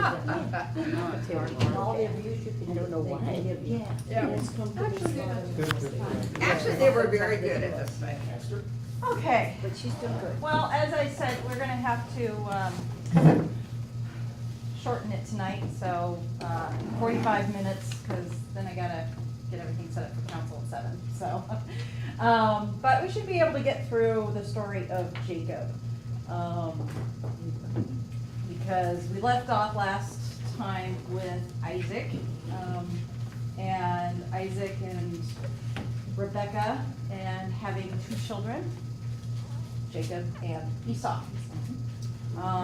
And all the abuse you can do, they can give you. Actually, they were very good at this thing. Okay, But she's doing good. well, as I said, we're gonna have to, shorten it tonight, so, 45 minutes, cause then I gotta get everything set up for council at 7, so. But we should be able to get through the story of Jacob. Because we left off last time with Isaac, and Isaac and Rebecca, and having 2 children, Jacob and Esau.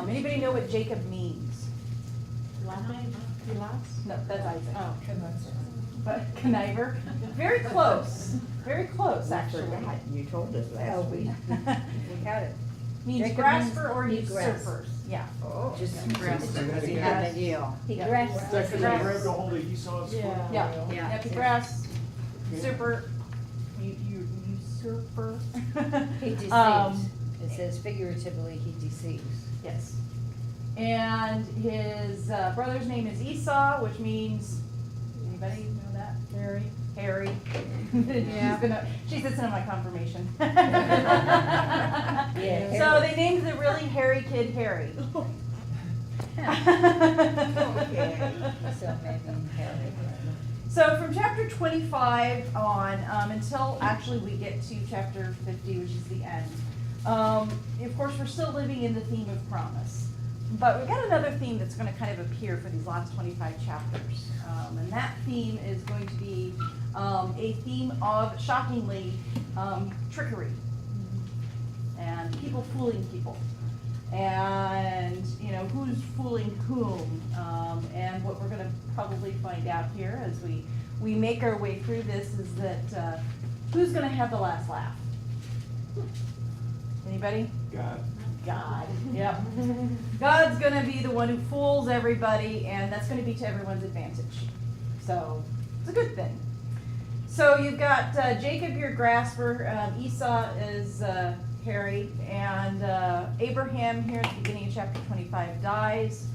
Anybody know what Jacob means? No, that's Isaac. Oh, But conniver, very close, actually. You told us last week. We had it. Means Jacob grasper or means he grasped. usurpers, yeah. Oh. Just grasped. he had a deal. He Yeah. grasped. Is that because I grabbed a hold of Esau's foot? Yeah, Yeah. if you grasp, usurper, usurper. He deceives. It says figuratively, he deceives. Yes. And his brother's name is Esau, which means, anybody know that? Harry. Harry. She sits in my confirmation. Yeah, So Harry. they named the really hairy kid Harry. Okay. So maybe Harry. So from chapter 25 on, until actually we get to chapter 50, which is the end, of course, we're still living in the theme of promise. But we've got another theme that's going to kind of appear for these last 25 chapters. And that theme is going to be a theme of, shockingly, trickery. And people fooling people. And, you know, who's fooling whom. And what we're going to probably find out here as we make our way through this is that who's going to have the last laugh? Anybody? God, yep. God's gonna be the one who fools everybody, and that's gonna be to everyone's advantage. So, it's a good thing. So you've got Jacob, your grasper, Esau is Harry, and Abraham here at the beginning of chapter 25 dies,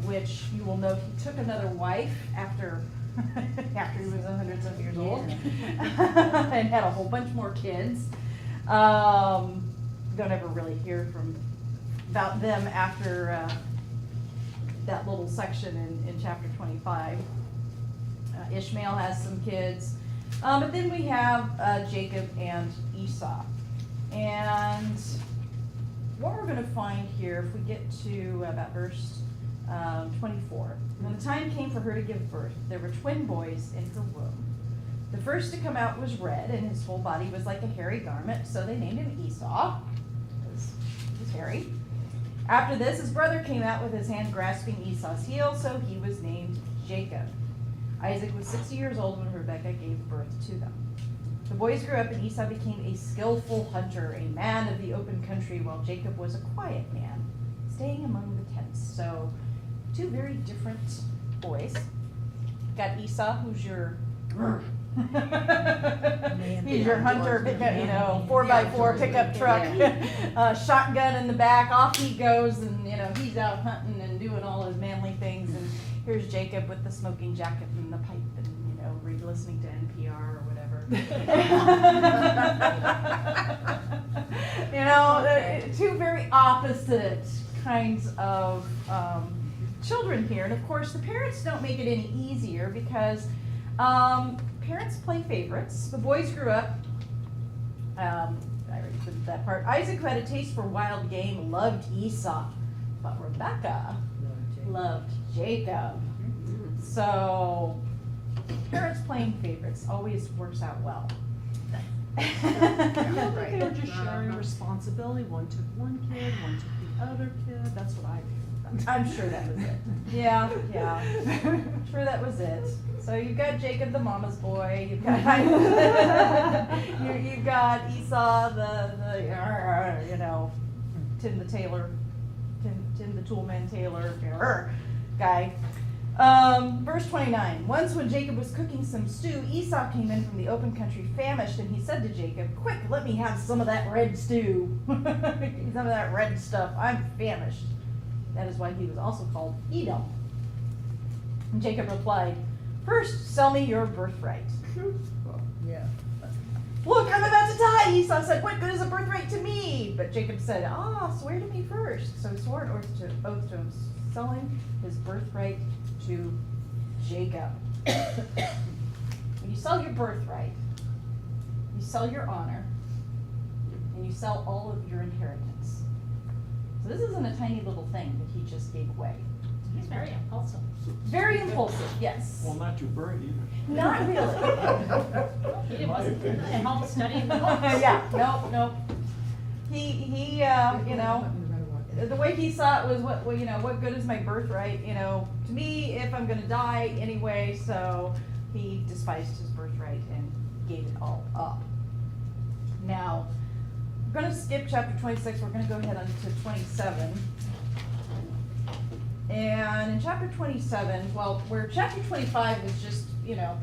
which you will note he took another wife after he was 100 some years old, and had a whole bunch more kids. Don't ever really hear about them after that little section in chapter 25. Ishmael has some kids, but then we have Jacob and Esau. And what we're going to find here, if we get to about verse 24, when the time came for her to give birth, there were twin boys in her womb. The first to come out was red, and his whole body was like a hairy garment, so they named him Esau. He was hairy. After this, his brother came out with his hand grasping Esau's heel, so he was named Jacob. Isaac was 60 years old when Rebekah gave birth to them. The boys grew up, and Esau became a skillful hunter, a man of the open country, while Jacob was a quiet man, staying among the tents. So, 2 very different boys. Got Esau, who's your he's your hunter, pickup, 4x4 pickup truck, shotgun in the back, off he goes, and he's out hunting and doing all his manly things. And here's Jacob with the smoking jacket and the pipe, and listening to NPR or whatever. 2 very opposite kinds of children here, and of course the parents don't make it any easier because parents play favorites. The boys grew up, I already said that part. Isaac, who had a taste for wild game, loved Esau, but Rebekah loved Jacob. So, parents playing favorites always works out well. I feel like they were just sharing responsibility. One took one kid, one took the other kid. That's what I do. I'm sure that was it. Yeah. Sure that was it. So you've got Jacob, the mama's boy. You've got you've got Esau, the Tim the Taylor, Tim the Toolman Taylor guy. Verse 29. Once when Jacob was cooking some stew, Esau came in from the open country famished, and he said to Jacob, "Quick, let me have some of that red stew. Some of that red stuff. I'm famished." That is why he was also called Edom. And Jacob replied, "First, sell me your birthright." Yeah. "Look, I'm about to die," Esau said. "What good is a birthright to me?" But Jacob said, "Swear to me first." So he swore an oath to him, selling his birthright to Jacob. When you sell your birthright, you sell your honor, and you sell all of your inheritance. So this isn't a tiny little thing that he just gave away. He's very impulsive. Very impulsive, yes. Well, not too bright either. Not really. He wasn't at home studying the books. Yeah, nope. He, you know, the way he saw it was what good is my birthright, to me, if I'm gonna die anyway, so he despised his birthright and gave it all up. Now, we're gonna skip chapter 26, we're gonna go ahead on to 27. And in chapter 27, where chapter 25 is just,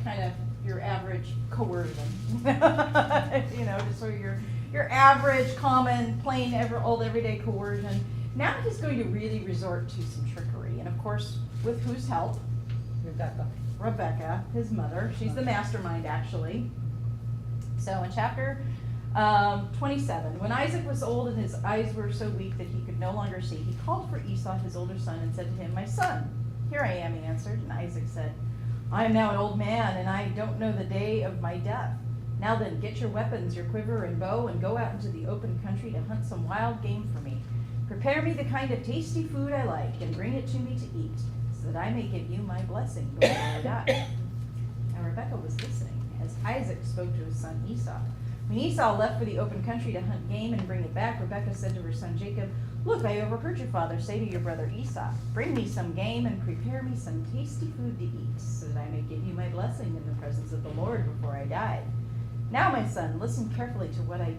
kind of your average coercion. Just sort of your average, common, plain, old, everyday coercion. Now he's going to really resort to some trickery. And of course, with whose help? Rebecca, his mother. She's the mastermind, actually. So in chapter 27, when Isaac was old and his eyes were so weak that he could no longer see, he called for Esau, his older son, and said to him, "My son." "Here I am," he answered. And Isaac said, "I am now an old man, and I don't know the day of my death. Now then, get your weapons, your quiver and bow, and go out into the open country to hunt some wild game for me. Prepare me the kind of tasty food I like, and bring it to me to eat, so that I may give you my blessing before I die." Now Rebekah was listening as Isaac spoke to his son Esau. When Esau left for the open country to hunt game and bring it back, Rebekah said to her son Jacob, "Look, I overheard your father say to your brother Esau, 'Bring me some game and prepare me some tasty food to eat, so that I may give you my blessing in the presence of the Lord before I die. Now, my son, listen carefully to what I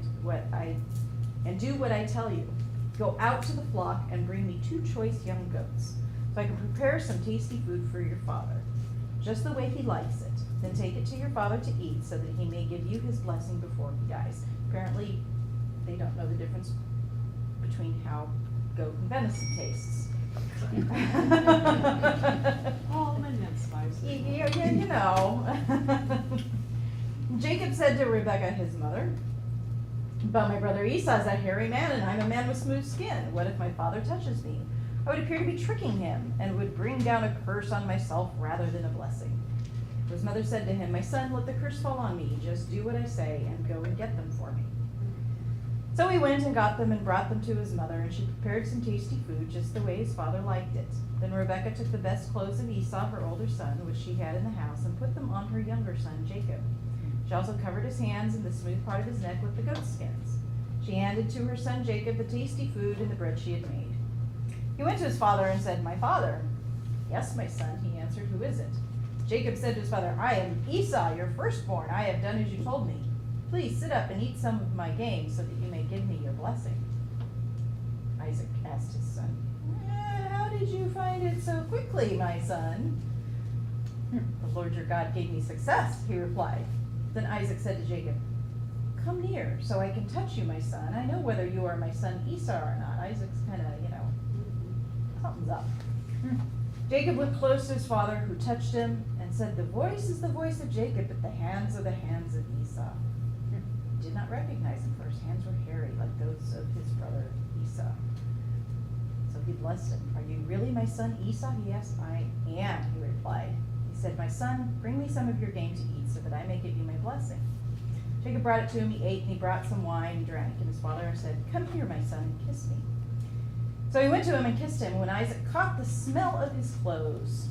do what I tell you. Go out to the flock and bring me 2 choice young goats, so I can prepare some tasty food for your father, just the way he likes it. Then take it to your father to eat, so that he may give you his blessing before he dies.'" Apparently, they don't know the difference between how goat and venison tastes. Almond and spicy. Jacob said to Rebekah, his mother, "But my brother Esau is a hairy man, and I'm a man with smooth skin. What if my father touches me? I would appear to be tricking him, and would bring down a curse on myself rather than a blessing." His mother said to him, "My son, let the curse fall on me. Just do what I say, and go and get them for me." So he went and got them and brought them to his mother, and she prepared some tasty food just the way his father liked it. Then Rebekah took the best clothes of Esau, her older son, which she had in the house, and put them on her younger son, Jacob. She also covered his hands and the smooth part of his neck with the goat skins. She handed to her son Jacob the tasty food and the bread she had made. He went to his father and said, "My father." "Yes, my son," he answered. "Who is it?" Jacob said to his father, "I am Esau, your firstborn. I have done as you told me. Please sit up and eat some of my game, so that you may give me your blessing." Isaac asked his son, "How did you find it so quickly, my son?" "The Lord your God gave me success," he replied. Then Isaac said to Jacob, "Come near, so I can touch you, my son. I know whether you are my son Esau or not." Isaac's kind of, something's up. Jacob went close to his father, who touched him and said, "The voice is the voice of Jacob, but the hands are the hands of Esau." He did not recognize him, for his hands were hairy like those of his brother Esau. So he blessed him. "Are you really my son Esau?" he asked. "I am," he replied. He said, "My son, bring me some of your game to eat, so that I may give you my blessing." Jacob brought it to him, he ate, and he brought some wine and drank. And his father said, "Come here, my son, and kiss me." So he went to him and kissed him. When Isaac caught the smell of his clothes.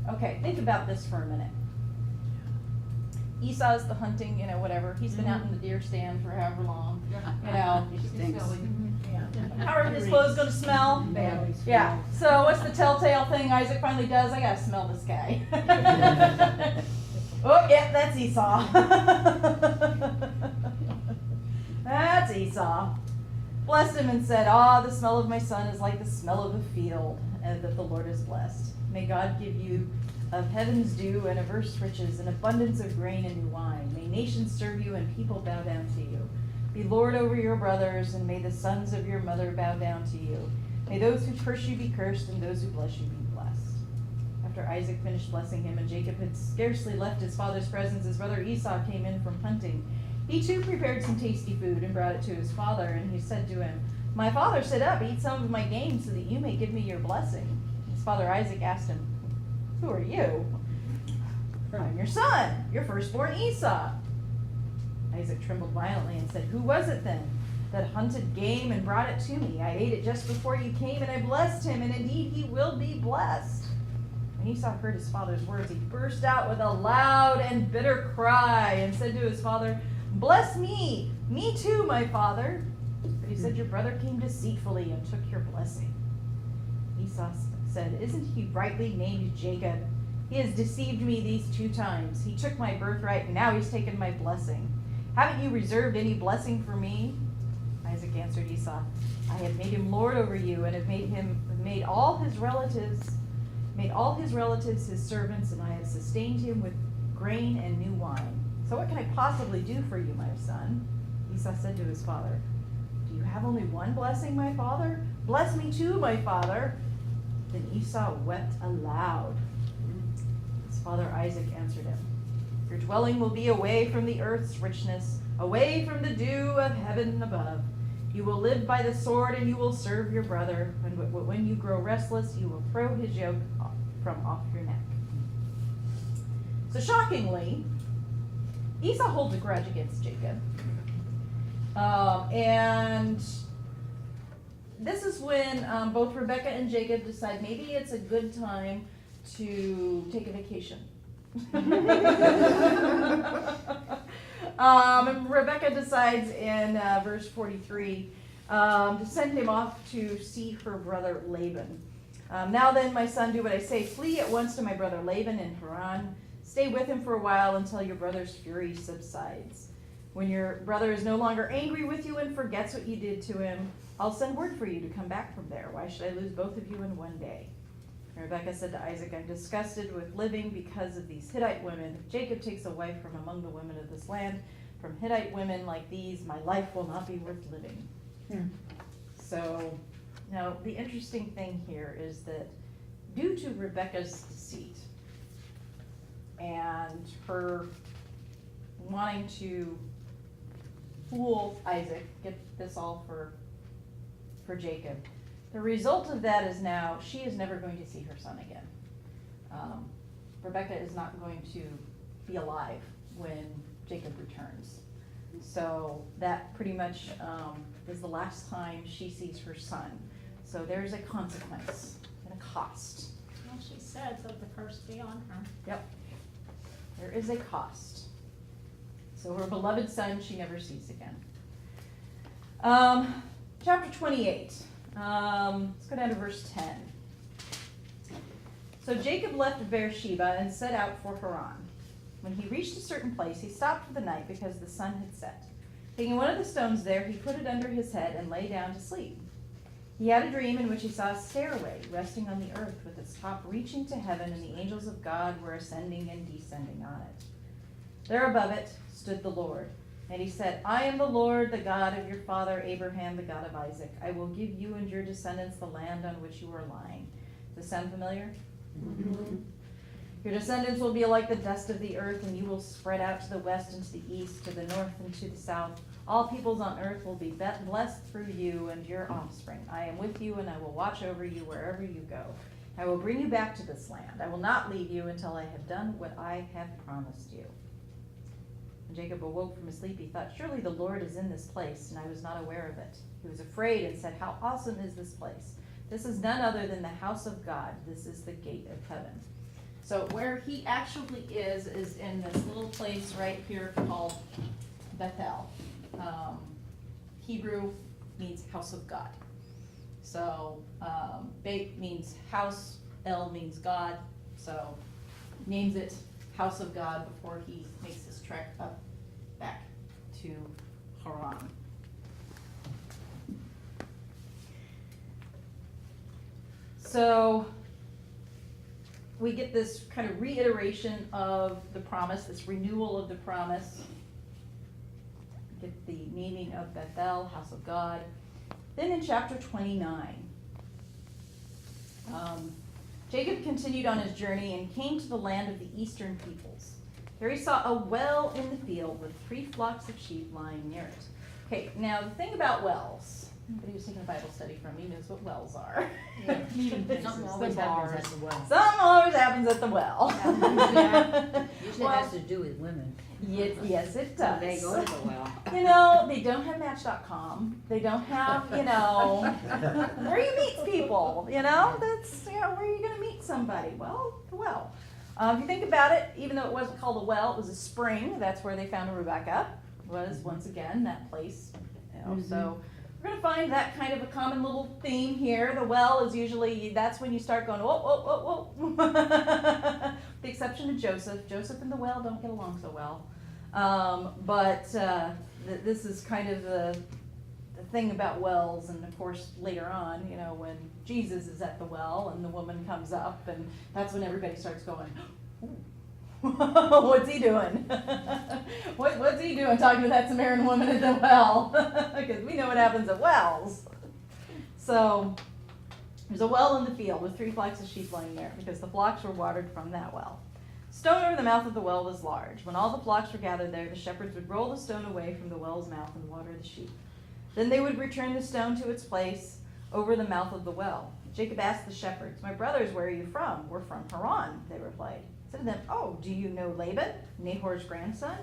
Okay, think about this for a minute. Esau's the hunting, whatever. He's been out in the deer stand for however long. How are his clothes going to smell? Bad. Yeah. So what's the telltale thing Isaac finally does? I gotta smell this guy. Oh, yeah, that's Esau. That's Esau. Blessed him and said, "The smell of my son is like the smell of a field that the Lord has blessed. May God give you of heaven's dew and of earth's riches, an abundance of grain and new wine. May nations serve you and people bow down to you. Be Lord over your brothers, and may the sons of your mother bow down to you. May those who curse you be cursed, and those who bless you be blessed. After Isaac finished blessing him, and Jacob had scarcely left his father's presence, his brother Esau came in from hunting. He too prepared some tasty food and brought it to his father, and he said to him, "My father, sit up, eat some of my game, so that you may give me your blessing." His father Isaac asked him, "Who are you?" "I'm your son, your firstborn Esau." Isaac trembled violently and said, "Who was it then that hunted game and brought it to me? I ate it just before you came, and I blessed him, and indeed he will be blessed." When Esau heard his father's words, he burst out with a loud and bitter cry and said to his father, "Bless me, me too, my father." But he said, "Your brother came deceitfully and took your blessing." Esau said, "Isn't he rightly named Jacob? He has deceived me these 2 times. He took my birthright, and now he's taken my blessing. Haven't you reserved any blessing for me?" Isaac answered Esau, "I have made him lord over you, and have made all his relatives his servants, and I have sustained him with grain and new wine. So what can I possibly do for you, my son?" Esau said to his father, "Do you have only one blessing, my father? Bless me too, my father." Then Esau wept aloud. His father Isaac answered him, "Your dwelling will be away from the earth's richness, away from the dew of heaven above. You will live by the sword, and you will serve your brother. And when you grow restless, you will throw his yoke from off your neck." So shockingly, Esau holds a grudge against Jacob. And this is when both Rebekah and Jacob decide maybe it's a good time to take a vacation. And Rebekah decides in verse 43 to send him off to see her brother Laban. "Now then, my son, do what I say. Flee at once to my brother Laban in Haran. Stay with him for a while until your brother's fury subsides. When your brother is no longer angry with you and forgets what you did to him, I'll send word for you to come back from there. Why should I lose both of you in one day?" And Rebekah said to Isaac, "I'm disgusted with living because of these Hittite women. If Jacob takes a wife from among the women of this land, from Hittite women like these, my life will not be worth living." So, now the interesting thing here is that due to Rebekah's deceit and her wanting to fool Isaac, get this all for Jacob, the result of that is now she is never going to see her son again. Rebekah is not going to be alive when Jacob returns. So that pretty much is the last time she sees her son. So there's a consequence and a cost. Well, she said, so the curse be on her. Yep. There is a cost. So her beloved son she never sees again. Chapter 28. Let's go down to verse 10. So Jacob left Beersheba and set out for Haran. When he reached a certain place, he stopped for the night because the sun had set. Taking one of the stones there, he put it under his head and lay down to sleep. He had a dream in which he saw a stairway resting on the earth with its top reaching to heaven, and the angels of God were ascending and descending on it. There above it stood the Lord. And he said, "I am the Lord, the God of your father Abraham, the God of Isaac. I will give you and your descendants the land on which you are lying." Does this sound familiar? Mm-hmm. "Your descendants will be like the dust of the earth, and you will spread out to the west and to the east, to the north and to the south. All peoples on earth will be blessed through you and your offspring. I am with you, and I will watch over you wherever you go. I will bring you back to this land. I will not leave you until I have done what I have promised you." When Jacob awoke from his sleep, he thought, "Surely the Lord is in this place, and I was not aware of it." He was afraid and said, "How awesome is this place! This is none other than the house of God. This is the gate of heaven." So where he actually is in this little place right here called Bethel. Hebrew means house of God. So Beit means house, El means God. So names it house of God before he makes his trek up back to Haran. So we get this kind of reiteration of the promise, this renewal of the promise. Get the naming of Bethel, house of God. Then in chapter 29, Jacob continued on his journey and came to the land of the eastern peoples. There he saw a well in the field with 3 flocks of sheep lying near it. Okay, now the thing about wells, anybody who's taking a Bible study from me knows what wells are. Something always happens at the well. Something always happens at the well. Usually Well, has to do with women. yes, it does. They go to the well. You know, they don't have Match.com. They don't have, where you meet people, that's, where are you gonna meet somebody? Well, the well. If you think about it, even though it wasn't called a well, it was a spring. That's where they found Rebecca, was once again that place. So we're gonna find that kind of a common little theme here. The well is usually, that's when you start going, whoa, whoa, whoa, whoa. The exception of Joseph. Joseph and the well don't get along so well. This is kind of the thing about wells, and of course later on, when Jesus is at the well and the woman comes up, and that's when everybody starts going, what's he doing? What's he doing talking to that Samaritan woman at the well? Because we know what happens at wells. So there's a well in the field with 3 flocks of sheep lying there, because the flocks were watered from that well. Stone over the mouth of the well was large. When all the flocks were gathered there, the shepherds would roll the stone away from the well's mouth and water the sheep. Then they would return the stone to its place over the mouth of the well. Jacob asked the shepherds, "My brothers, where are you from?" "We're from Haran," they replied. He said to them, "Oh, do you know Laban, Nahor's grandson?"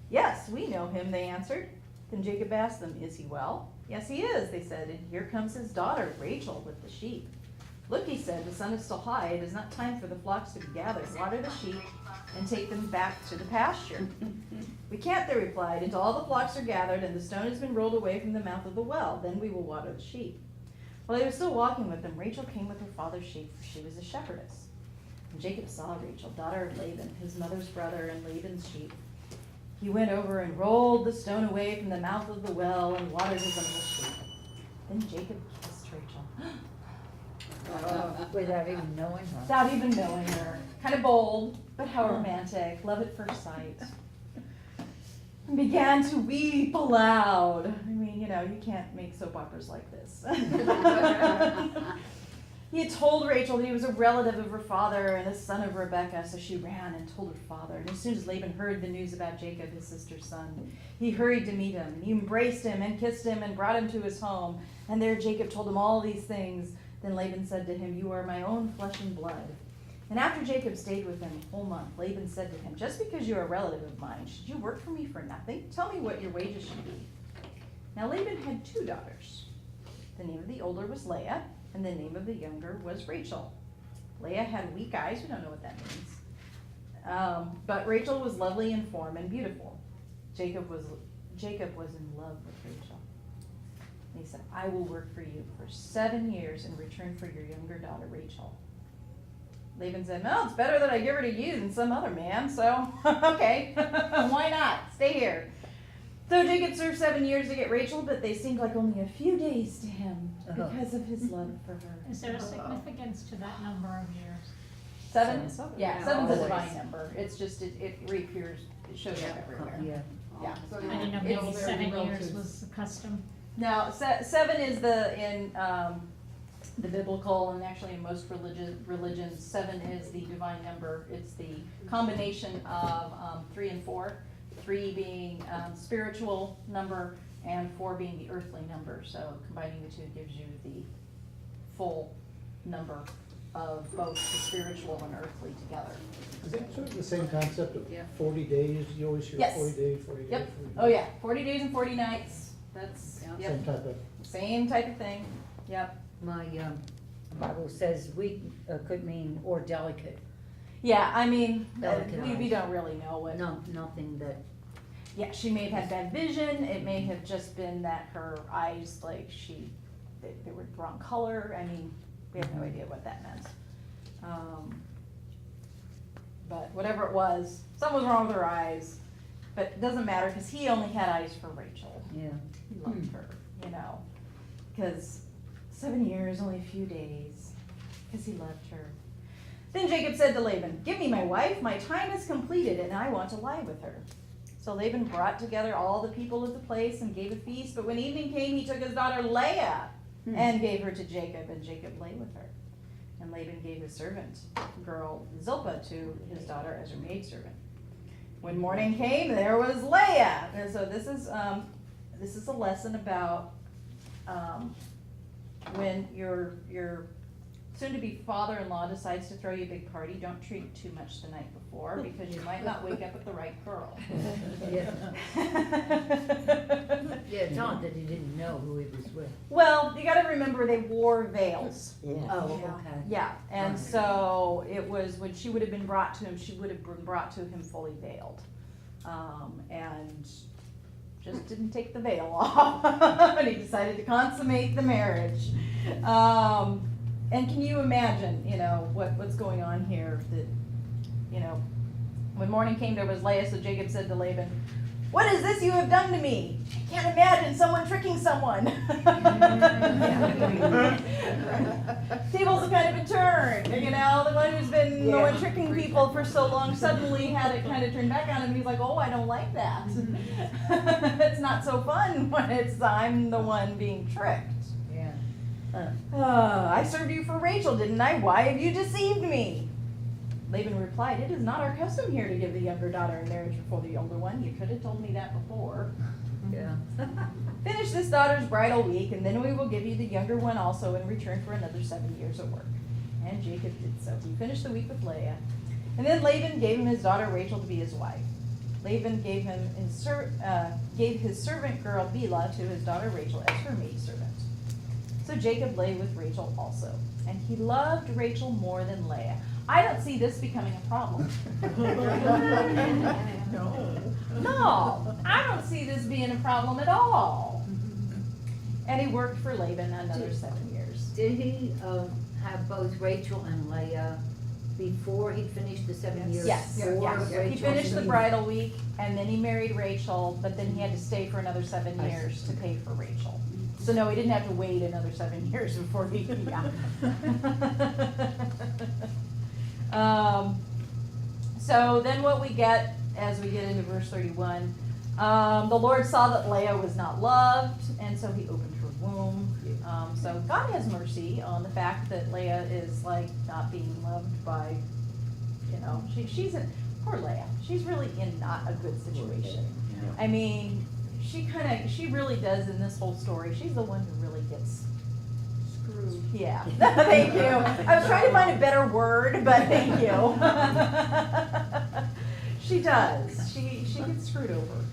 "Yes, we know him," they answered. Then Jacob asked them, "Is he well?" "Yes, he is," they said, "and here comes his daughter, Rachel, with the sheep." "Look," he said, "the sun is still high. It is not time for the flocks to be gathered. Water the sheep and take them back to the pasture." "We can't," they replied, "until all the flocks are gathered and the stone has been rolled away from the mouth of the well. Then we will water the sheep." While they were still walking with them, Rachel came with her father's sheep, for she was a shepherdess. And Jacob saw Rachel, daughter of Laban, his mother's brother, and Laban's sheep. He went over and rolled the stone away from the mouth of the well and watered his own sheep. Then Jacob kissed Rachel. Without even knowing her. Without even knowing her. Kind of bold, but how romantic. Love at first sight. And began to weep aloud. I mean, you can't make soap operas like this. He had told Rachel that he was a relative of her father and a son of Rebekah, so she ran and told her father. And as soon as Laban heard the news about Jacob, his sister's son, he hurried to meet him. He embraced him and kissed him and brought him to his home. And there Jacob told him all these things. Then Laban said to him, "You are my own flesh and blood." And after Jacob stayed with him a whole month, Laban said to him, "Just because you are a relative of mine, should you work for me for nothing? Tell me what your wages should be." Now Laban had 2 daughters. The name of the older was Leah, and the name of the younger was Rachel. Leah had weak eyes. We don't know what that means. But Rachel was lovely in form and beautiful. Jacob was in love with Rachel. And he said, "I will work for you for 7 years in return for your younger daughter, Rachel." Laban said, "No, it's better that I give her to you than some other man, so okay, why not? Stay here." So Jacob served 7 years to get Rachel, but they seemed like only a few days to him because of his love for her. Is there a significance to that number of years? 7? Yeah, 7's a Always. divine number. It's just, it reappears, it shows up everywhere. Yeah. Yeah. So I didn't know it's maybe very 7 years relative. was the custom. Now, 7 is in the biblical, and actually in most religions, 7 is the divine number. It's the combination of 3 and 4. 3 being spiritual number, and 4 being the earthly number. So combining the 2 gives you the full number of both the spiritual and earthly together. Is that sort of the same concept of Yeah. 40 days? You always hear Yes. 40 days, 40 days. Yep. 40 days. Oh yeah, 40 days and 40 nights. That's, Yeah. yep, Same type of, same type of thing. Yep. My Bible says weak could mean or delicate. Yeah, I mean, Delicate we eyes. don't really know what. No, nothing that. Yeah, she may have had bad vision. It may have just been that her eyes, like they were the wrong color. I mean, we have no idea what that meant. But whatever it was, something was wrong with her eyes. But it doesn't matter because he only had eyes for Rachel. Yeah. He loved her, because 7 years, only a few days, because he loved her. Then Jacob said to Laban, "Give me my wife, my time is completed, and I want to lie with her." So Laban brought together all the people of the place and gave a feast, but when evening came, he took his daughter Leah and gave her to Jacob, and Jacob lay with her. and Laban gave his servant girl Zilpah to his daughter as her maidservant. When morning came, there was Leah. And so this is a lesson about when your soon-to-be father-in-law decides to throw you a big party, don't treat it too much the night before, because you might not wake up with the right girl. Yeah. Yeah, it's odd that he didn't know who he was with. Well, you gotta remember they wore veils. Oh, okay. Yeah, and so it was, when she would have been brought to him, she would have been brought to him fully veiled. And just didn't take the veil off, and he decided to consummate the marriage. And can you imagine, what's going on here, that, when morning came, there was Leah, so Jacob said to Laban, "What is this you have done to me? I can't imagine someone tricking someone." Tables have kind of been turned, the one who's been the one tricking people for so long suddenly had it kind of turned back on him. He's like, "Oh, I don't like that." It's not so fun when I'm the one being tricked. Yeah. I served you for Rachel, didn't I? Why have you deceived me? Laban replied, "It is not our custom here to give the younger daughter in marriage before the older one. You could have told me that before. Yeah. Finish this daughter's bridal week, and then we will give you the younger one also in return for another 7 years of work." And Jacob did so. He finished the week with Leah. And then Laban gave him his daughter Rachel to be his wife. Laban gave his servant girl Bilhah to his daughter Rachel as her maidservant. So Jacob lay with Rachel also, and he loved Rachel more than Leah. I don't see this becoming a problem. No, I don't see this being a problem at all. And he worked for Laban another 7 years. Did he have both Rachel and Leah before he finished the 7 years? Yes, for yes. He Rachel? finished the bridal week, and then he married Rachel, but then he had to stay for another 7 years to pay for Rachel. So no, he didn't have to wait another 7 years before he, yeah. So then what we get as we get into verse 31, the Lord saw that Leah was not loved, and so he opened her womb. So God has mercy on the fact that Leah is like not being loved by, she's in, poor Leah, she's really in not a good situation. I mean, she really does in this whole story, she's the one who really gets screwed. Yeah, thank you. I was trying to find a better word, but thank you. She does. She gets screwed over.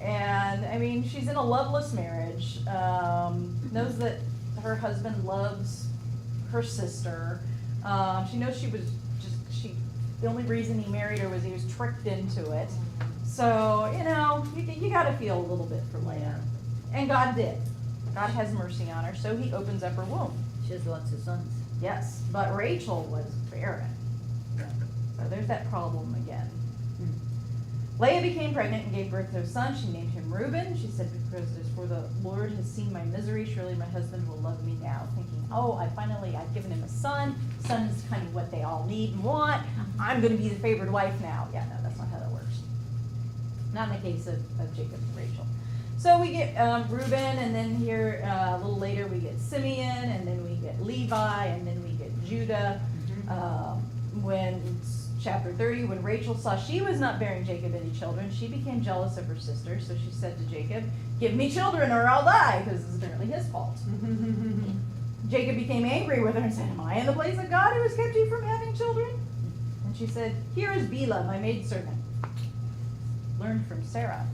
And I mean, she's in a loveless marriage, knows that her husband loves her sister. She knows the only reason he married her was he was tricked into it. So, you gotta feel a little bit for Leah. And God did. God has mercy on her, so he opens up her womb. She has lots of sons. Yes, but Rachel was barren. So there's that problem again. Leah became pregnant and gave birth to a son. She named him Reuben. She said, "Because for the Lord has seen my misery, surely my husband will love me now." Thinking, I've given him a son. Son is kind of what they all need and want. I'm going to be the favored wife now. Yeah, no, that's not how that works. Not in the case of Jacob and Rachel. So we get Reuben, and then here a little later we get Simeon, and then we get Levi, and then we get Judah. When chapter 30, when Rachel saw she was not bearing Jacob any children, she became jealous of her sister. So she said to Jacob, "Give me children or I'll die," because it's apparently his fault. Jacob became angry with her and said, "Am I in the place of God who has kept you from having children?" And she said, "Here is Bilhah, my maidservant." Learned from Sarah.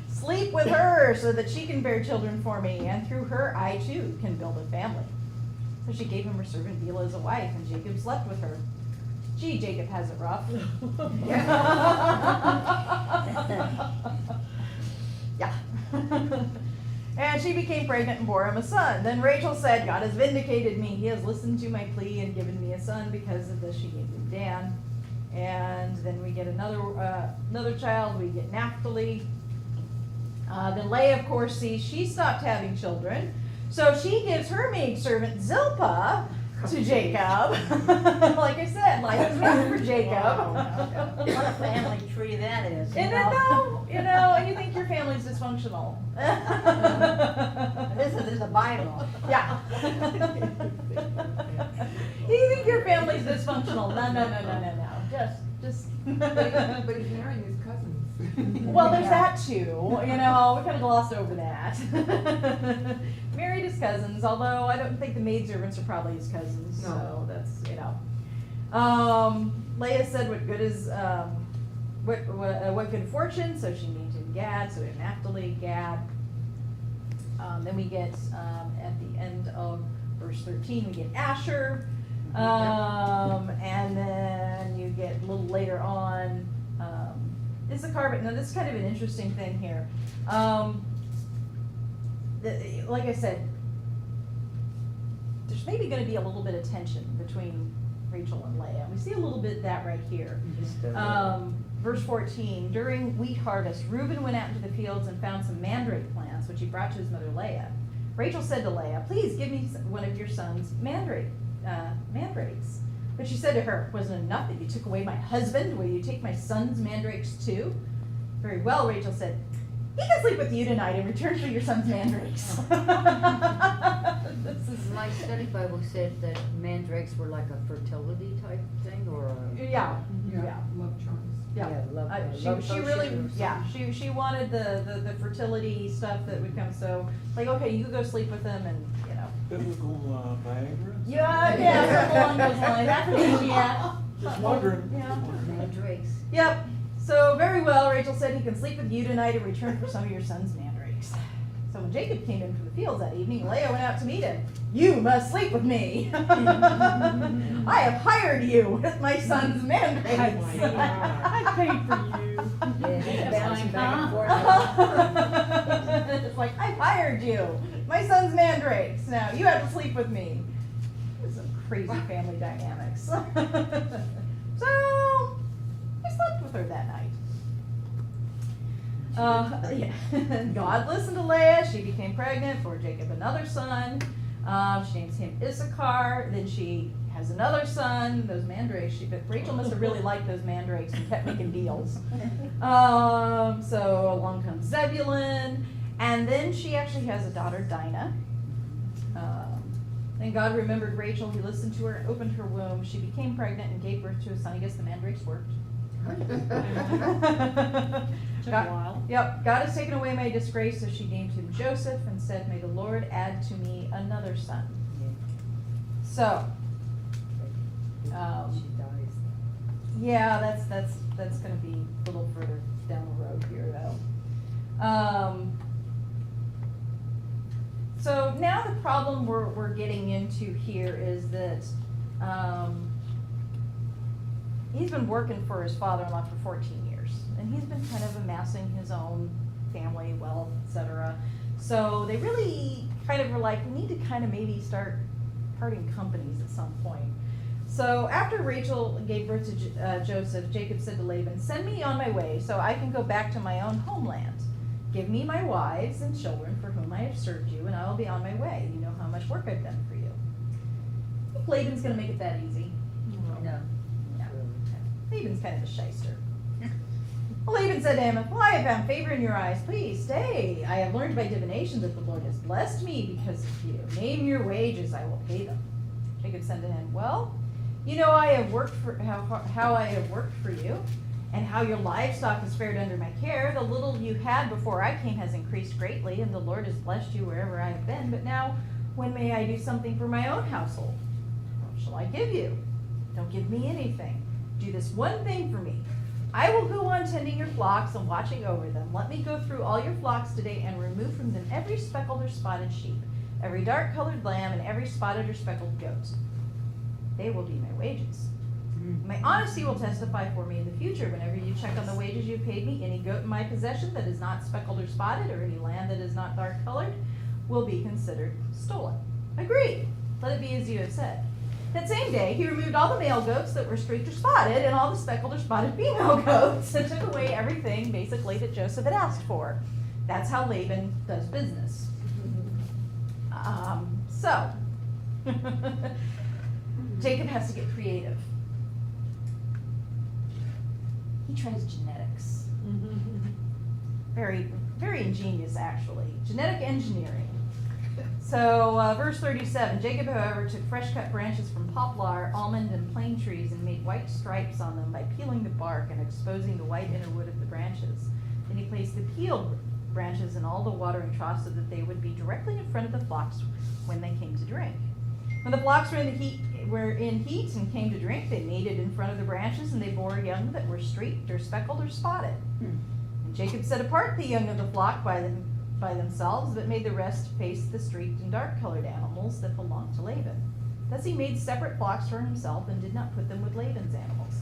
"Sleep with her so that she can bear children for me, and through her I too can build a family." So she gave him her servant Bilhah as a wife, and Jacob slept with her. Gee, Jacob has it rough. Yeah. And she became pregnant and bore him a son. Then Rachel said, "God has vindicated me. He has listened to my plea and given me a son." Because of this, she gave him Dan. And then we get another child. We get Naphtali. Then Leah, of course, she stopped having children. So she gives her maidservant Zilpah to Jacob. Like I said, life is rough for Jacob. What a family tree that is. Isn't it though? You know, and you think your family's dysfunctional. This is the Bible. Yeah. You think your family's dysfunctional? No. Just. But he's marrying his cousins. Well, there's that too, you know, we kind of glossed over that. Married his cousins, although I don't think the maidservants are probably his cousins, so No. that's, you know. Leah said, what good is, what good fortune, so she named him Gad, so we have Naphtali, Gad. Then we get, at the end of verse 13, we get Asher. And then you get a little later on, Issachar, but now this is kind of an interesting thing here. Like I said, there's maybe gonna be a little bit of tension between Rachel and Leah. We see a little bit of that right here. Verse 14, during wheat harvest, Reuben went out into the fields and found some mandrake plants, which he brought to his mother Leah. Rachel said to Leah, please give me one of your son's mandrakes. But she said to her, wasn't it enough that you took away my husband? Will you take my son's mandrakes too? Very well, Rachel said, he can sleep with you tonight in return for your son's mandrakes. This is My study Bible said that mandrakes were like a fertility type thing, or a. yeah. Love charms. Yeah, love she potion really, or yeah, something. she wanted the fertility stuff that would come, so, like, okay, you go sleep with them and, you know. Biblical Viagra? Yeah, something along those lines, aphrodisiac. Just wondering. Yeah. Mandrakes. Yep, so very well, Rachel said he can sleep with you tonight in return for some of your son's mandrakes. So when Jacob came in from the fields that evening, Leah went out to meet him. You must sleep with me. I have hired you with my son's mandrakes. I paid for you. Bouncing back and forth. It's like, I've hired you, my son's mandrakes. Now you have to sleep with me. There's some crazy family dynamics. So I slept with her that night. Yeah. God listened to Leah. She became pregnant for Jacob another son. She names him Issachar. Then she has another son. Those mandrakes. But Rachel must have really liked those mandrakes and kept making deals. So along comes Zebulun, and then she actually has a daughter, Dinah. Then God remembered Rachel. He listened to her, opened her womb. She became pregnant and gave birth to a son. I guess the mandrakes worked. Took a while. Yep, God has taken away my disgrace, so she named him Joseph and said, may the Lord add to me another son. So, yeah, that's gonna be a little further down the road here, though. So now the problem we're getting into here is that, he's been working for his father-in-law for 14 years, and he's been kind of amassing his own family wealth, etc. So they really kind of were like, we need to kind of maybe start parting companies at some point. So after Rachel gave birth to Joseph, Jacob said to Laban, send me on my way so I can go back to my own homeland. Give me my wives and children for whom I have served you, and I will be on my way. You know how much work I've done for you. I think Laban's gonna make it that easy. No. Laban's kind of a shyster. Well, Laban said to him, well, I have found favor in your eyes. Please stay. I have learned by divination that the Lord has blessed me because of you. Name your wages, I will pay them. Jacob said to him, well, you know I have worked for how I have worked for you, and how your livestock has fared under my care. The little you had before I came has increased greatly, and the Lord has blessed you wherever I have been. But now, when may I do something for my own household? What shall I give you? Don't give me anything. Do this one thing for me. I will go on tending your flocks and watching over them. Let me go through all your flocks today and remove from them every speckled or spotted sheep, every dark-colored lamb, and every spotted or speckled goat. They will be my wages. My honesty will testify for me in the future. Whenever you check on the wages you paid me, any goat in my possession that is not speckled or spotted, or any lamb that is not dark-colored, will be considered stolen. Agreed. Let it be as you have said. That same day, he removed all the male goats that were streaked or spotted and all the speckled or spotted female goats and took away everything, basically, that Joseph had asked for. That's how Laban does business. Jacob has to get creative. He tries genetics. Very, very ingenious, actually. Genetic engineering. So, verse 37, Jacob, however, took fresh cut branches from poplar, almond, and plane trees and made white stripes on them by peeling the bark and exposing the white inner wood of the branches. Then he placed the peeled branches in all the watering troughs so that they would be directly in front of the flocks when they came to drink. When the flocks were in heat and came to drink, they mated in front of the branches, and they bore young that were streaked or speckled or spotted. And Jacob set apart the young of the flock by themselves, but made the rest face the streaked and dark-colored animals that belonged to Laban. Thus he made separate flocks for himself and did not put them with Laban's animals.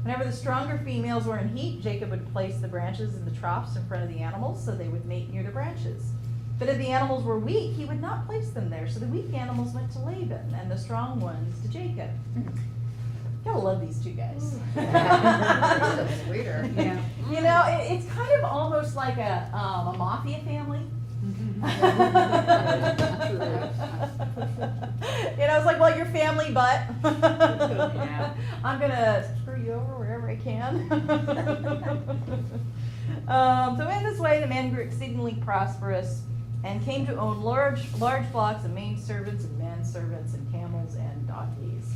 Whenever the stronger females were in heat, Jacob would place the branches in the troughs in front of the animals so they would mate near the branches. But if the animals were weak, he would not place them there, so the weak animals went to Laban and the strong ones to Jacob. Gotta love these two guys. Sweeter. Yeah. You know, it's kind of almost like a mafia family. You know, it's like, well, you're family, but I'm gonna screw you over wherever I can. So in this way, the man grew exceedingly prosperous and came to own large flocks of maidservants and manservants and camels and donkeys.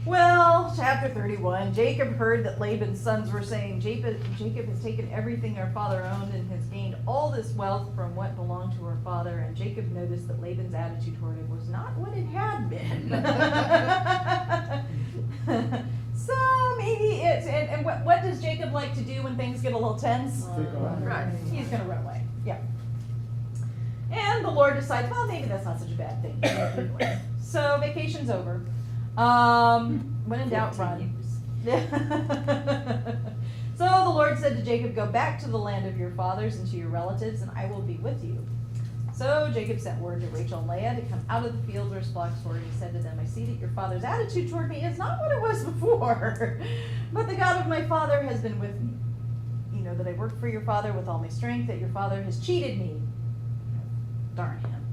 Well, chapter 31, Jacob heard that Laban's sons were saying, Jacob has taken everything our father owned and has gained all this wealth from what belonged to our father. And Jacob noticed that Laban's attitude toward him was not what it had been. So maybe it's, and what does Jacob like to do when things get a little tense? Right. He's going to run away. Yeah. And the Lord decides, well, maybe that's not such a bad thing. So vacation's over. When in doubt, run. So the Lord said to Jacob, go back to the land of your fathers and to your relatives, and I will be with you. So Jacob sent word to Rachel and Leah to come out of the field where his flocks were, and he said to them, I see that your father's attitude toward me is not what it was before, but the God of my father has been with me. You know that I worked for your father with all my strength, that your father has cheated me. Darn him.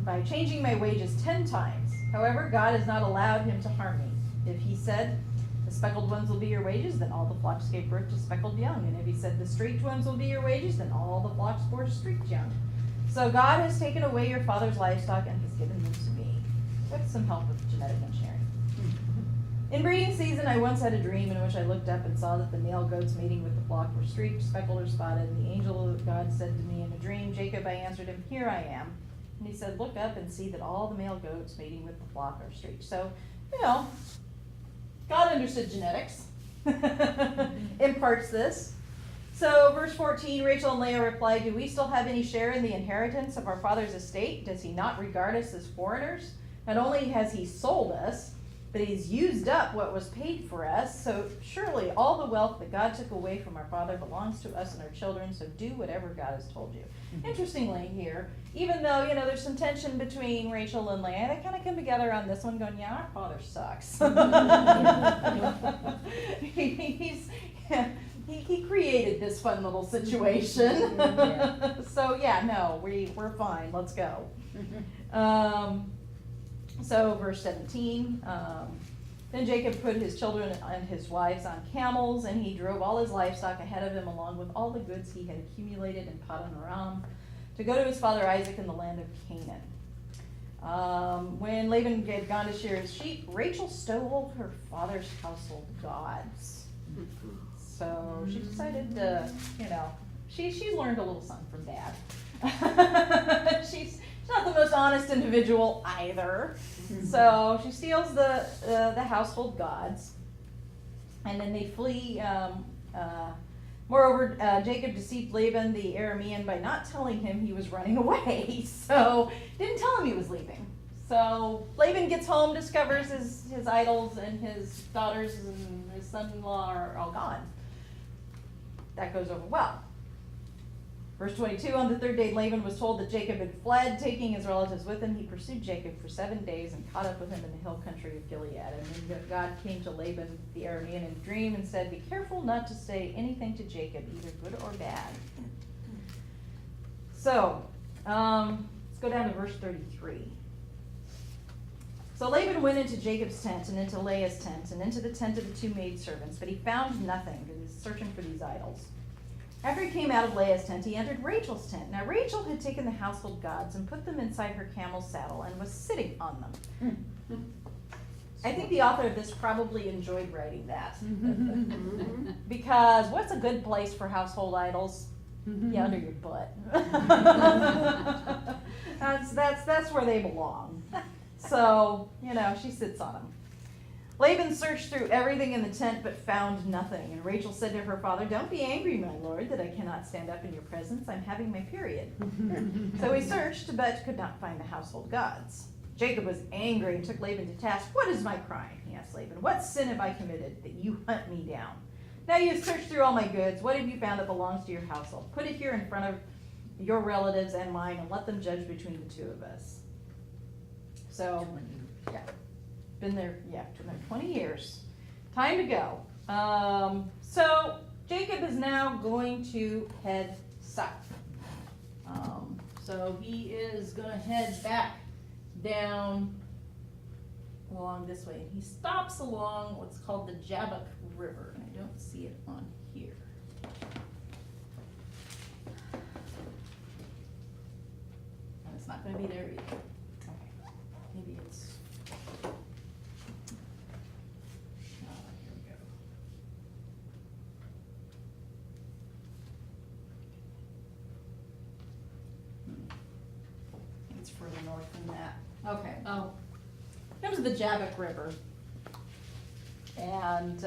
By changing my wages 10 times. However, God has not allowed him to harm me. If he said, the speckled ones will be your wages, then all the flocks gave birth to speckled young. And if he said, the streaked ones will be your wages, then all the flocks bore streaked young. So God has taken away your father's livestock and has given them to me, with some help with genetic engineering. In breeding season, I once had a dream in which I looked up and saw that the male goats mating with the flock were streaked, speckled, or spotted. And the angel of God said to me in a dream, Jacob, I answered him, here I am. And he said, look up and see that all the male goats mating with the flock are streaked. So, you know, God understood genetics, imparts this. So, verse 14, Rachel and Leah replied, do we still have any share in the inheritance of our father's estate? Does he not regard us as foreigners? Not only has he sold us, but he's used up what was paid for us. So surely all the wealth that God took away from our father belongs to us and our children, so do whatever God has told you. Interestingly here, even though, you know, there's some tension between Rachel and Leah, they kind of come together on this one going, yeah, our father sucks. He created this fun little situation. So yeah, no, we're fine, let's go. So verse 17, then Jacob put his children and his wives on camels, and he drove all his livestock ahead of him along with all the goods he had accumulated in Paddan Aram to go to his father Isaac in the land of Canaan. When Laban had gone to shear his sheep, Rachel stole her father's household gods. So she decided to, you know, she's learned a little something from Dad. She's not the most honest individual either. So she steals the household gods, and then they flee. Moreover, Jacob deceived Laban the Aramean by not telling him he was running away. So didn't tell him he was leaving. So Laban gets home, discovers his idols and his daughters and his son-in-law are all gone. That goes over well. Verse 22, on the third day Laban was told that Jacob had fled, taking his relatives with him. He pursued Jacob for 7 days and caught up with him in the hill country of Gilead. And then God came to Laban the Aramean in a dream and said, be careful not to say anything to Jacob, either good or bad. So, let's go down to verse 33. So Laban went into Jacob's tent and into Leah's tent and into the tent of the two maidservants, but he found nothing because he was searching for these idols. After he came out of Leah's tent, he entered Rachel's tent. Now Rachel had taken the household gods and put them inside her camel's saddle and was sitting on them. I think the author of this probably enjoyed writing that. Because what's a good place for household idols? Yeah, under your butt. That's where they belong. So, she sits on them. Laban searched through everything in the tent but found nothing. And Rachel said to her father, "Don't be angry, my lord, that I cannot stand up in your presence. I'm having my period." So he searched but could not find the household gods. Jacob was angry and took Laban to task. "What is my crime?" he asked Laban. "What sin have I committed that you hunt me down? Now you have searched through all my goods. What have you found that belongs to your household? Put it here in front of your relatives and mine and let them judge between the two of us." So, yeah. Been there 20 years. Time to go. So Jacob is now going to head south. So he is going to head back down along this way. He stops along what's called the Jabbok River. I don't see it on here. And it's not going to be there either. Okay. Maybe it's... here we go. It's further north than that. Okay. Oh, Comes the Jabbok River. And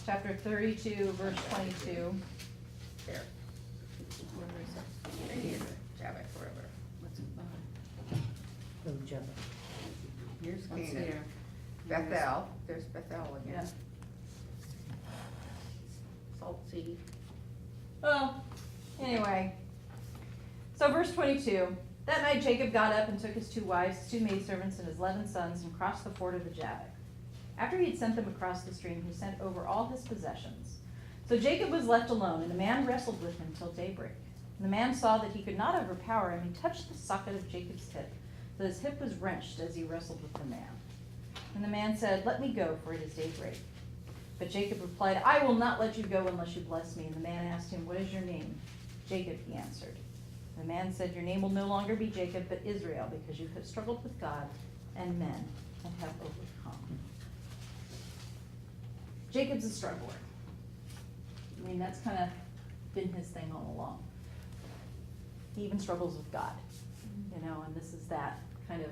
chapter 32, verse 22. There. Where is it? Right here, Jabbok River. What's it behind? Oh, Jabbok. Here's What's Canaan. here? Bethel, there's Bethel again. Salt Sea. Well, anyway. So verse 22. That night Jacob got up and took his 2 wives, his 2 maidservants, and his 11 sons and crossed the ford of the Jabbok. After he had sent them across the stream, he sent over all his possessions. So Jacob was left alone, and a man wrestled with him till daybreak. And the man saw that he could not overpower him. He touched the socket of Jacob's hip, so his hip was wrenched as he wrestled with the man. And the man said, "Let me go, for it is daybreak." But Jacob replied, "I will not let you go unless you bless me." And the man asked him, "What is your name?" "Jacob," he answered. The man said, "Your name will no longer be Jacob, but Israel, because you have struggled with God and men and have overcome." Jacob's a struggler. I mean, that's kind of been his thing all along. He even struggles with God, and this is that kind of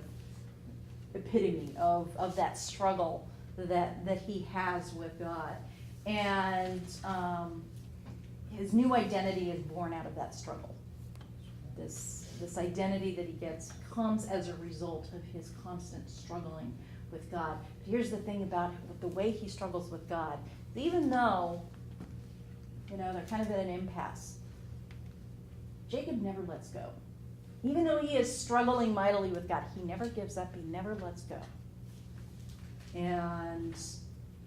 epitome of that struggle that he has with God. And his new identity is born out of that struggle. This identity that he gets comes as a result of his constant struggling with God. But here's the thing about the way he struggles with God. Even though, they're kind of at an impasse, Jacob never lets go. Even though he is struggling mightily with God, he never gives up, he never lets go. And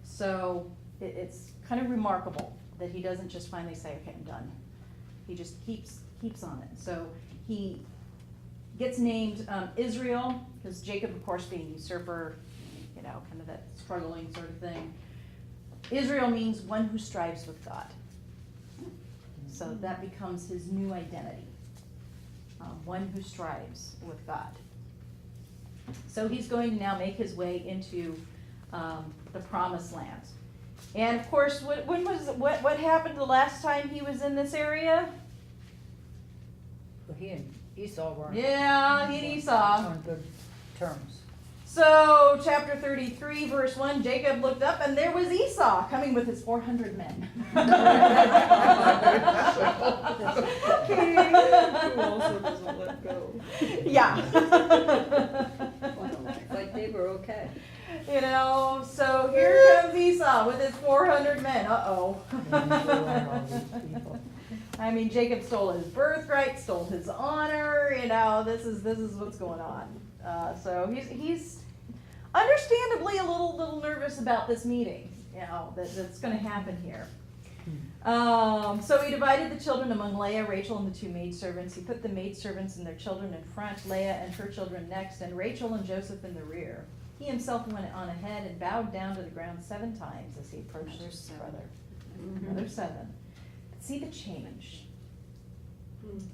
so it's kind of remarkable that he doesn't just finally say, "Okay, I'm done." He just keeps on it. So he gets named Israel, because Jacob, of course, being usurper, kind of that struggling sort of thing. Israel means one who strives with God. So that becomes his new identity. One who strives with God. So he's going to now make his way into the promised land. And of course, what happened the last time he was in this area? Well, he and Esau were Yeah, he and Esau. on good terms. So, chapter 33, verse 1, Jacob looked up and there was Esau coming with his 400 men. Who also doesn't let go. Yeah. Like they were okay. So here comes Esau with his 400 men. Uh-oh. I mean, Jacob stole his birthright, stole his honor, this is what's going on. So he's understandably a little nervous about this meeting, that's going to happen here. So he divided the children among Leah, Rachel, and the two maidservants. He put the maidservants and their children in front, Leah and her children next, and Rachel and Joseph in the rear. He himself went on ahead and bowed down to the ground 7 times as he approached Another his 7. brother. Mm-hmm. Another 7. But see the change. Mhm.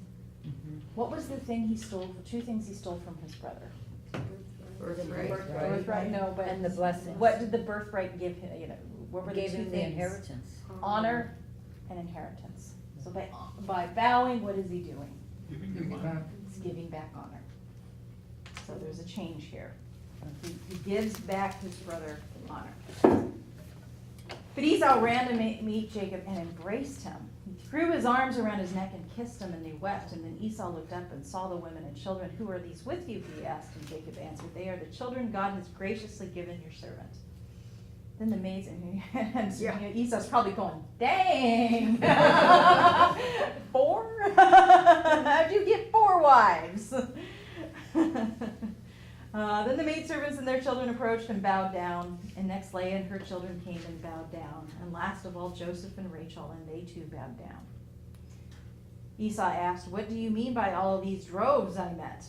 What was the thing he stole, the 2 things he stole from his brother? Birthright. Birthright, no, but. And the blessings. What did the birthright give him, what were the 2 Gave things? him the inheritance. Honor and inheritance. So by bowing, what is he doing? He's giving back honor. So there's a change here. He gives back his brother honor. But Esau ran to meet Jacob and embraced him. He threw his arms around his neck and kissed him, and they wept. And then Esau looked up and saw the women and children. "Who are these with you?" he asked. And Jacob answered, "They are the children God has graciously given your servant." Then the maids and Esau's probably going, "Dang, 4? How'd you get 4 wives?" Then the maidservants and their children approached and bowed down. And next Leah and her children came and bowed down. And last of all, Joseph and Rachel, and they too bowed down. Esau asked, "What do you mean by all of these droves I met?"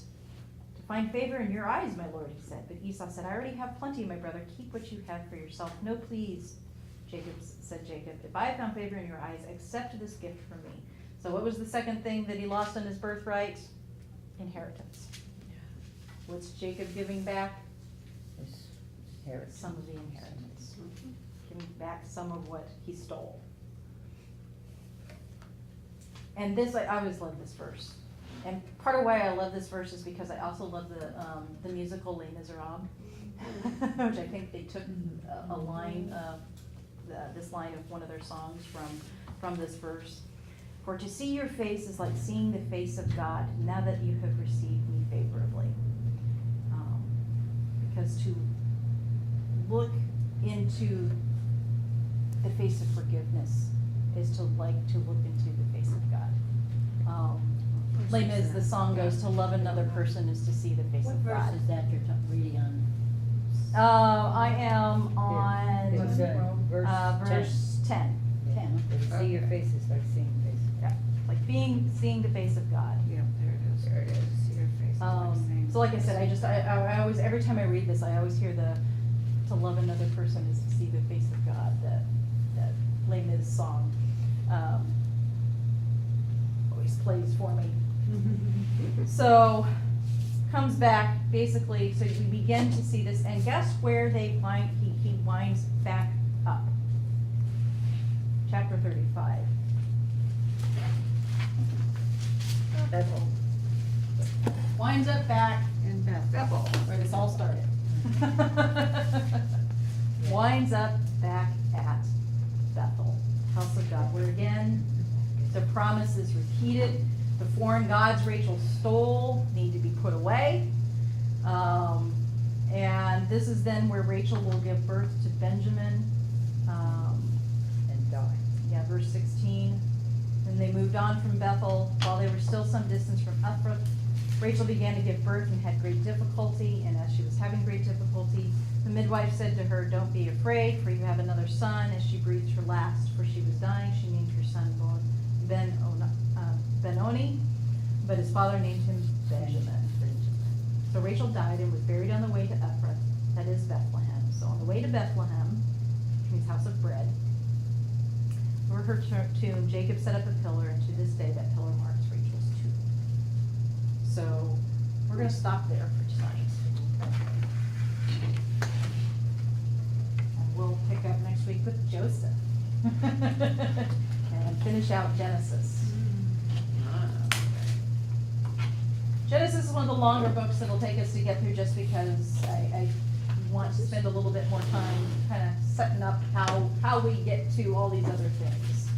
"To find favor in your eyes, my lord," he said. But Esau said, "I already have plenty, my brother. Keep what you have for yourself." "No, please," said Jacob. "If I have found favor in your eyes, accept this gift from me." So what was the second thing that he lost on his birthright? Inheritance. What's Jacob giving back? His inheritance. Some of the inheritance. Giving back some of what he stole. And this, I always love this verse. And part of why I love this verse is because I also love the musical Les Miserables, which I think they took a line of, this line of one of their songs from this verse. "For to see your face is like seeing the face of God, now that you have received me favorably." Because to look into the face of forgiveness is to look into the face of God. Les Mis, the song goes, "To love another person is to see the face What of God." verse is that you're reading on? I am on What's that? verse 10. 10. See your face is like seeing the face. Yeah, like seeing the face of God. Yeah, there it is. There it is. See your face. So like I said, I always, every time I read this, I always hear "to love another person is to see the face of God," that Les Mis song, always plays for me. So, comes back, basically, so we begin to see this, and guess where he winds back up? Chapter 35. Bethel. Winds up back In Bethel. where this all started. Winds up back at Bethel, house of God, where again, the promise is repeated. The foreign gods Rachel stole need to be put away. And this is then where Rachel will give birth to Benjamin. And die. Yeah, verse 16. Then they moved on from Bethel. While they were still some distance from Ephrath, Rachel began to give birth and had great difficulty. And as she was having great difficulty, the midwife said to her, "Don't be afraid, for you have another son." As she breathed her last, for she was dying, she named her son Benoni, but his father named him Benjamin. So Rachel died and was buried on the way to Ephrath, that is Bethlehem. So on the way to Bethlehem, which means house of bread, over her tomb, Jacob set up a pillar, and to this day that pillar marks Rachel's tomb. So we're going to stop there for tonight. And we'll pick up next week with Joseph and finish out Genesis. Genesis is one of the longer books that'll take us to get through, just because I want to spend a little bit more time kind of setting up how we get to all these other things.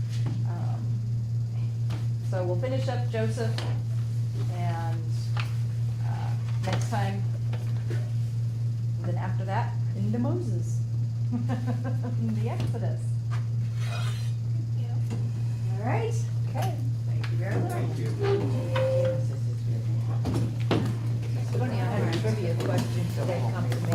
So we'll finish up Joseph, and next time, and then after that, into Moses, the Exodus. All right. Okay, thank you very much. It's funny, I have trivia questions that come to me.